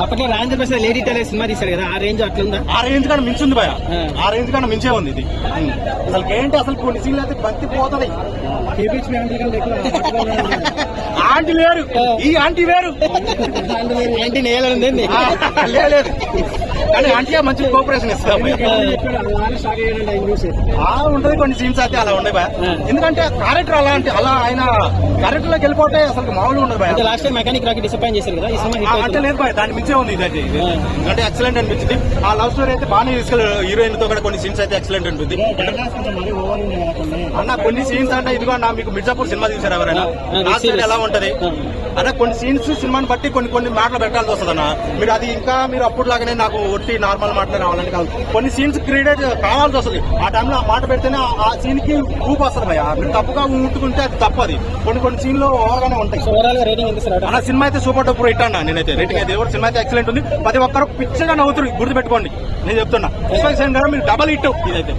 అప్పట్లో Rajendra Prasad lady tailor cinema తీశాడు కదా, ఆ రేంజ్ అట్లుందా? ఆ రేంజ్ కన్నా మించింది భయ, ఆ రేంజ్ కన్నా మించే ఉంది ఇది. అసలు ఏంటి అసలు కొన్ని సీన్లు అయితే బంతి పోతుంది. ఆంటీ లేరు, ఈ ఆంటీ వేరు. ఆంటీ నేయాలండి లేదు కానీ ఆంటీ మంచి కోఆపరేషన్ ఇస్తాం ఉంటది. కొన్ని సీన్స్ అయితే అలా ఉండే భయ, ఎందుకంటే క్యారెక్టర్ అలా ఆయన క్యారెక్టర్ లోకి వెళ్ళిపోతే అసలు మామూలుగా ఉండదు భయ. లాస్ట్ టైం మెకానిక్ రాకి డిసప్పాయింట్ చేశారు కదా, ఈ సినిమా అంటే లేదు భయ, దాని మించే ఉంది ఇదైతే. అంటే ఎక్సలెంట్ అనిపించింది. ఆ లవ్ స్టోరీ అయితే బాగానే తీసుకెళ్ళి హీరోయిన్ తో కూడా కొన్ని సీన్స్ అయితే ఎక్సలెంట్ ఉంటుంది అన్న. కొన్ని సీన్స్ అంటే ఇదిగో అన్న, మీకు మిర్జాపూర్ సినిమా చూసారు ఎవరైనా, ఎలా ఉంటది అన్న. కొన్ని సీన్స్ సినిమాని బట్టి కొన్ని మాటలు పెట్టాల్సి వస్తుంది అన్న. మీరు అది ఇంకా మీరు అప్పుడులాగానే నాకు ఒట్టి నార్మల్ మాటలు రావాలని కాదు, కొన్ని సీన్స్ క్రియేట్ కావాల్సి వస్తుంది. ఆ టైంలో ఆ మాట పెడితేనే ఆ సీన్ కి ఊపు వస్తుంది భయ. మీరు తప్పుగా ఊటుకుంటే అది తప్పది. కొన్ని సీన్లు ఓవర్గానే ఉంటాయి. అన్న సినిమా అయితే సూపర్ డూపర్ హిట్ అన్న. నేనైతే రేటింగ్ అయితే సినిమా అయితే ఎక్సలెంట్ ఉంది. ప్రతి ఒక్కరు పిచ్చగా నవ్వుతుంది, గుర్తుపెట్టుకోండి. నేను చెప్తున్నా విశ్వక్ సేన్ గారు మీరు డబల్ హిట్ ఇదైతే.